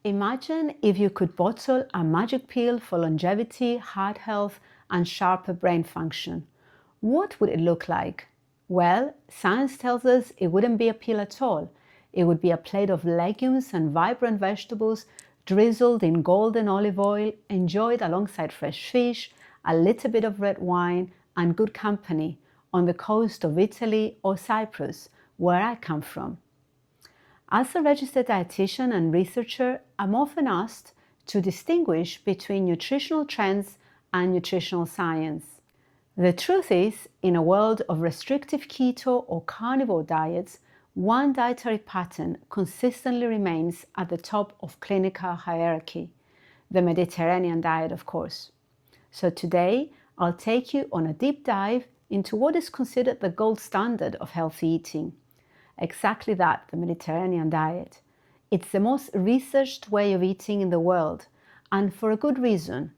Imagine if you could bottle a magic pill for longevity, heart health, and sharper brain function. What would it look like? Well, science tells us it wouldn't be a pill at all. It would be a plate of legumes and vibrant vegetables drizzled in golden olive oil, enjoyed alongside fresh fish, a little bit of red wine, and good company on the coast of Italy or Cyprus, where I come from. As a registered dietitian and researcher, I'm often asked to distinguish between nutritional trends and nutritional science. The truth is, in a world of restrictive keto or carnivore diets, one dietary pattern consistently remains at the top of clinical hierarchy, the Mediterranean diet, of course. So today, I'll take you on a deep dive into what is considered the gold standard of healthy eating. Exactly that, the Mediterranean diet. It's the most researched way of eating in the world, and for a good reason.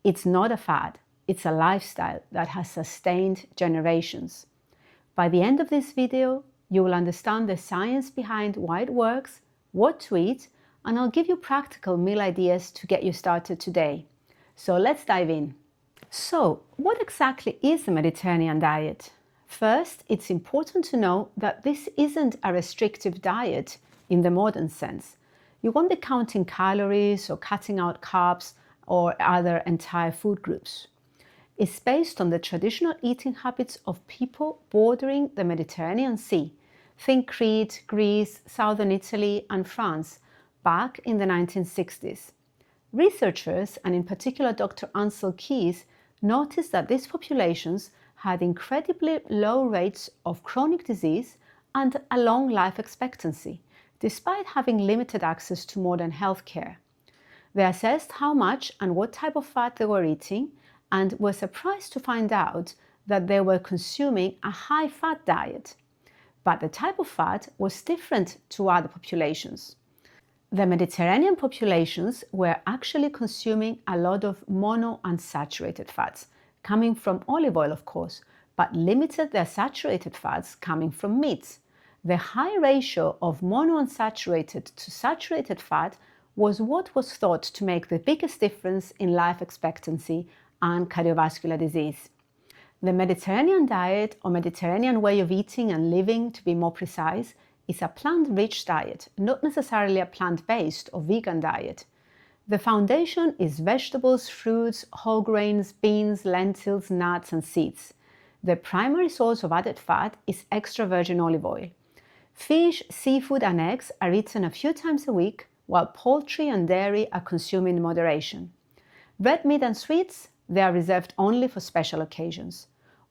It's not a fad, it's a lifestyle that has sustained generations. By the end of this video, you will understand the science behind why it works, what to eat, and I'll give you practical meal ideas to get you started today. So let's dive in. So, what exactly is the Mediterranean diet? First, it's important to know that this isn't a restrictive diet in the modern sense. You won't be counting calories or cutting out carbs or other entire food groups. It's based on the traditional eating habits of people bordering the Mediterranean Sea. Think Crete, Greece, southern Italy, and France, back in the 1960s. Researchers, and in particular Dr. Ansel Keys, noticed that these populations had incredibly low rates of chronic disease and a long life expectancy, despite having limited access to modern healthcare. They assessed how much and what type of fat they were eating and were surprised to find out that they were consuming a high-fat diet. But the type of fat was different to other populations. The Mediterranean populations were actually consuming a lot of monounsaturated fats, coming from olive oil, of course, but limited their saturated fats coming from meats. The high ratio of monounsaturated to saturated fat was what was thought to make the biggest difference in life expectancy and cardiovascular disease. The Mediterranean diet, or Mediterranean way of eating and living to be more precise, is a plant-rich diet, not necessarily a plant-based or vegan diet. The foundation is vegetables, fruits, whole grains, beans, lentils, nuts, and seeds. The primary source of added fat is extra virgin olive oil. Fish, seafood, and eggs are eaten a few times a week, while poultry and dairy are consumed in moderation. Red meat and sweets, they are reserved only for special occasions.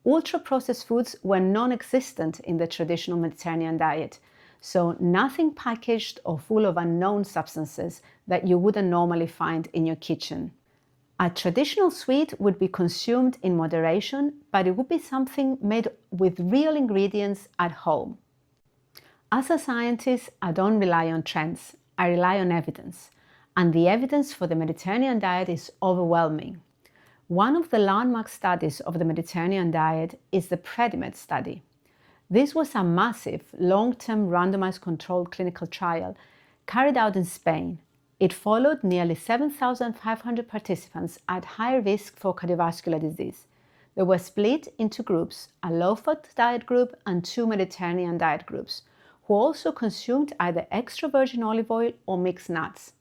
Ultra-processed foods were non-existent in the traditional Mediterranean diet, so nothing packaged or full of unknown substances that you wouldn't normally find in your kitchen. A traditional sweet would be consumed in moderation, but it would be something made with real ingredients at home. As a scientist, I don't rely on trends, I rely on evidence. And the evidence for the Mediterranean diet is overwhelming. One of the landmark studies of the Mediterranean diet is the PREDIMED study. This was a massive, long-term randomized controlled clinical trial carried out in Spain. It followed nearly 7,500 participants at high risk for cardiovascular disease. They were split into groups, a low-fat diet group and 2 Mediterranean diet groups, who also consumed either extra virgin olive oil or mixed nuts.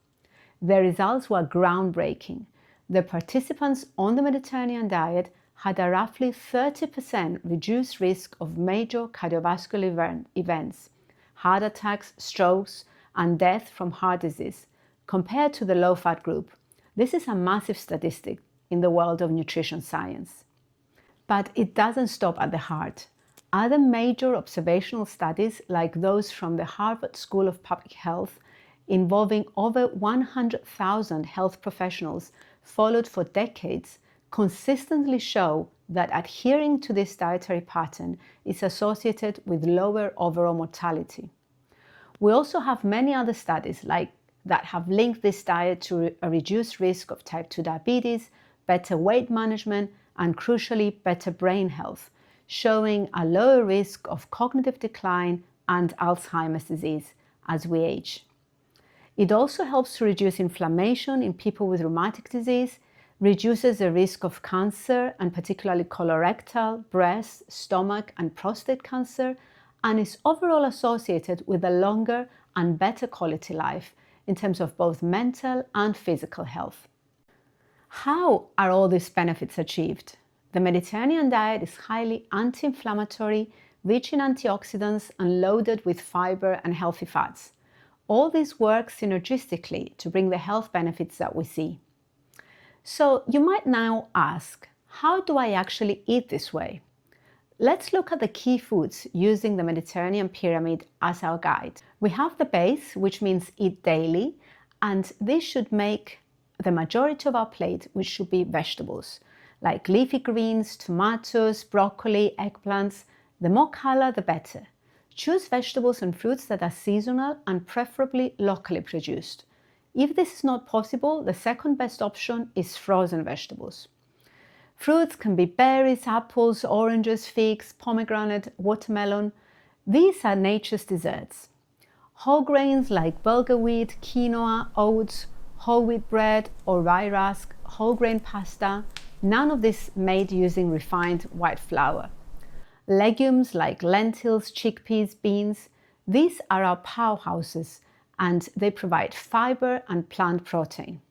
The results were groundbreaking. The participants on the Mediterranean diet had a roughly 30% reduced risk of major cardiovascular events, heart attacks, strokes, and death from heart disease, compared to the low-fat group. This is a massive statistic in the world of nutrition science. But it doesn't stop at the heart. Other major observational studies, like those from the Harvard School of Public Health, involving over 100,000 health professionals followed for decades, consistently show that adhering to this dietary pattern is associated with lower overall mortality. We also have many other studies that have linked this diet to a reduced risk of type 2 diabetes, better weight management, and crucially, better brain health, showing a lower risk of cognitive decline and Alzheimer's disease as we age. It also helps to reduce inflammation in people with rheumatic disease, reduces the risk of cancer, and particularly colorectal, breast, stomach, and prostate cancer, and is overall associated with a longer and better quality life in terms of both mental and physical health. How are all these benefits achieved? The Mediterranean diet is highly anti-inflammatory, rich in antioxidants, and loaded with fiber and healthy fats. All this works synergistically to bring the health benefits that we see. So you might now ask, how do I actually eat this way? Let's look at the key foods using the Mediterranean pyramid as our guide. We have the base, which means eat daily, and this should make the majority of our plate, which should be vegetables, like leafy greens, tomatoes, broccoli, eggplants. The more color, the better. Choose vegetables and fruits that are seasonal and preferably locally produced. If this is not possible, the second best option is frozen vegetables. Fruits can be berries, apples, oranges, figs, pomegranate, watermelon. These are nature's desserts. Whole grains like bulgur wheat, quinoa, oats, whole wheat bread or rye rusk, whole grain pasta, none of this made using refined white flour. Legumes like lentils, chickpeas, beans, these are our powerhouses and they provide fiber and plant protein.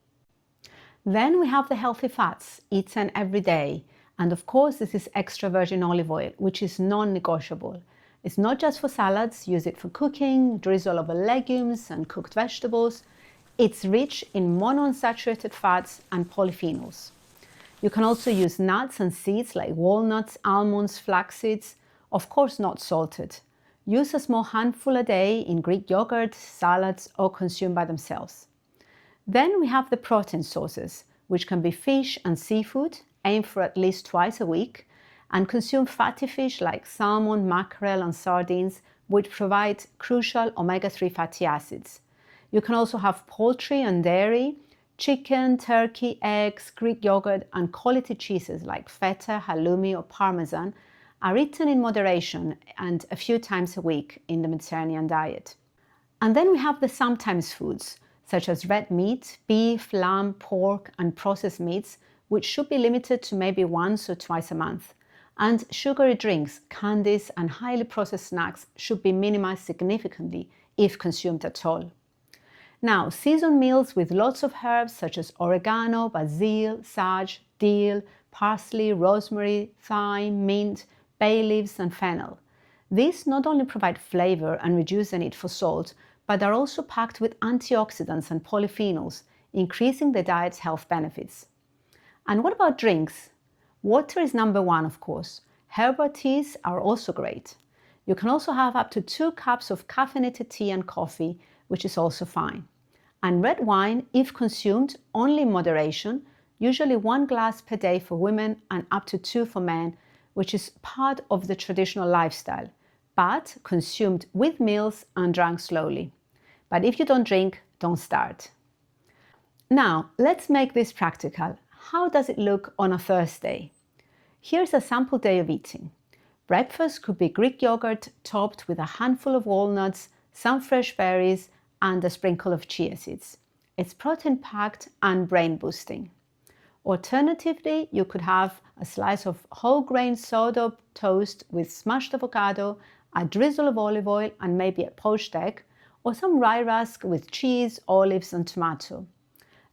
Then we have the healthy fats, eaten every day. And of course, this is extra virgin olive oil, which is non-negotiable. It's not just for salads, use it for cooking, drizzle over legumes and cooked vegetables. It's rich in monounsaturated fats and polyphenols. You can also use nuts and seeds like walnuts, almonds, flax seeds, of course not salted. Use a small handful a day in Greek yogurt, salads, or consume by themselves. Then we have the protein sources, which can be fish and seafood, aim for at least twice a week, and consume fatty fish like salmon, mackerel, and sardines, which provide crucial omega-3 fatty acids. You can also have poultry and dairy, chicken, turkey, eggs, Greek yogurt, and quality cheeses like feta, halloumi, or parmesan are eaten in moderation and a few times a week in the Mediterranean diet. And then we have the sometimes foods, such as red meat, beef, lamb, pork, and processed meats, which should be limited to maybe once or twice a month. And sugary drinks, candies, and highly processed snacks should be minimized significantly if consumed at all. Now, seasoned meals with lots of herbs such as oregano, basil, sage, dill, parsley, rosemary, thyme, mint, bay leaves, and fennel. These not only provide flavor and reduce the need for salt, but are also packed with antioxidants and polyphenols, increasing the diet's health benefits. And what about drinks? Water is number one, of course. Herbal teas are also great. You can also have up to 2 cups of caffeinated tea and coffee, which is also fine. And red wine, if consumed only in moderation, usually 1 glass per day for women and up to 2 for men, which is part of the traditional lifestyle, but consumed with meals and drunk slowly. But if you don't drink, don't start. Now, let's make this practical. How does it look on a Thursday? Here's a sample day of eating. Breakfast could be Greek yogurt topped with a handful of walnuts, some fresh berries, and a sprinkle of chia seeds. It's protein-packed and brain-boosting. Alternatively, you could have a slice of whole grain sourdough toast with smashed avocado, a drizzle of olive oil, and maybe a poached egg, or some rye rusk with cheese, olives, and tomato.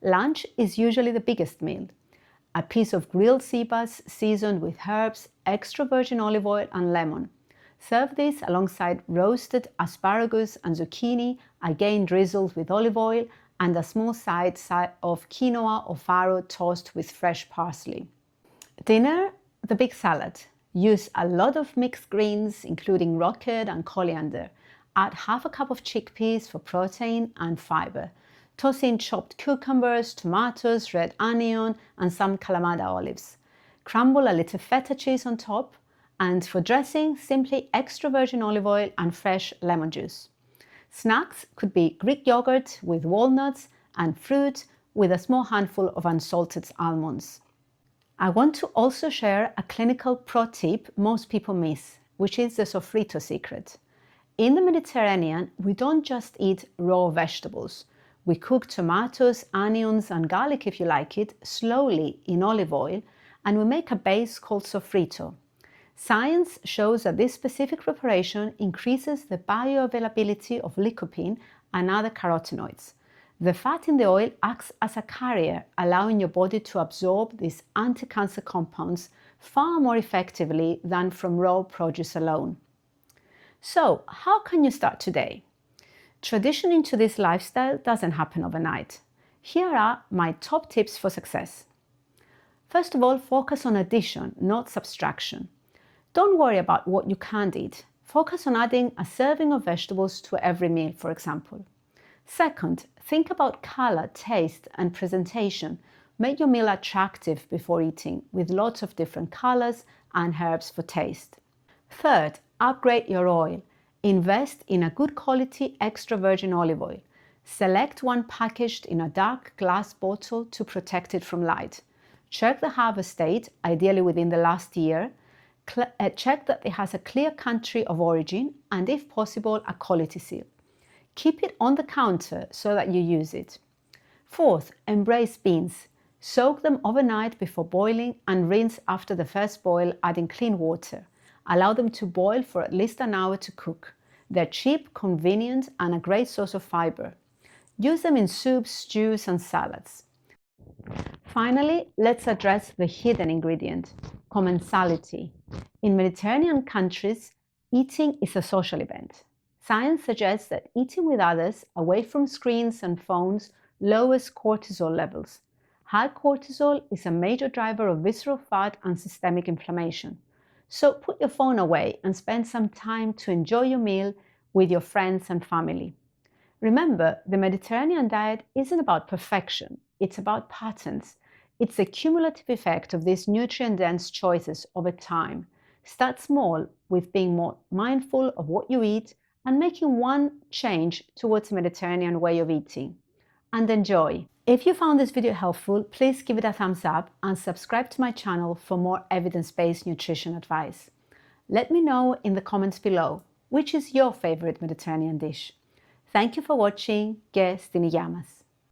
Lunch is usually the biggest meal. A piece of grilled sea bass seasoned with herbs, extra virgin olive oil, and lemon. Serve this alongside roasted asparagus and zucchini, again drizzled with olive oil, and a small side of quinoa or farro tossed with fresh parsley. Dinner, the big salad. Use a lot of mixed greens, including rocket and coriander. Add half a cup of chickpeas for protein and fiber. Toss in chopped cucumbers, tomatoes, red onion, and some Kalamata olives. Crumble a little feta cheese on top, and for dressing, simply extra virgin olive oil and fresh lemon juice. Snacks could be Greek yogurt with walnuts and fruit with a small handful of unsalted almonds. I want to also share a clinical pro tip most people miss, which is the sofrito secret. In the Mediterranean, we don't just eat raw vegetables. We cook tomatoes, onions, and garlic, if you like it, slowly in olive oil, and we make a base called sofrito. Science shows that this specific preparation increases the bioavailability of lycopene and other carotenoids. The fat in the oil acts as a carrier, allowing your body to absorb these anti-cancer compounds far more effectively than from raw produce alone. So, how can you start today? Transitioning to this lifestyle doesn't happen overnight. Here are my top tips for success. First of all, focus on addition, not subtraction. Don't worry about what you can't eat. Focus on adding a serving of vegetables to every meal, for example. Second, think about color, taste, and presentation. Make your meal attractive before eating, with lots of different colors and herbs for taste. Third, upgrade your oil. Invest in a good quality extra virgin olive oil. Select one packaged in a dark glass bottle to protect it from light. Check the harvest date, ideally within the last year. Check that it has a clear country of origin and, if possible, a quality seal. Keep it on the counter so that you use it. Fourth, embrace beans. Soak them overnight before boiling and rinse after the first boil, adding clean water. Allow them to boil for at least an hour to cook. They're cheap, convenient, and a great source of fiber. Use them in soups, stews, and salads. Finally, let's address the hidden ingredient, commensality. In Mediterranean countries, eating is a social event. Science suggests that eating with others, away from screens and phones, lowers cortisol levels. High cortisol is a major driver of visceral fat and systemic inflammation. So put your phone away and spend some time to enjoy your meal with your friends and family. Remember, the Mediterranean diet isn't about perfection, it's about patterns. It's the cumulative effect of these nutrient-dense choices over time. Start small with being more mindful of what you eat and making one change towards a Mediterranean way of eating. And enjoy! If you found this video helpful, please give it a thumbs up and subscribe to my channel for more evidence-based nutrition advice. Let me know in the comments below, which is your favorite Mediterranean dish. Thank you for watching. Και στην υγεία μας!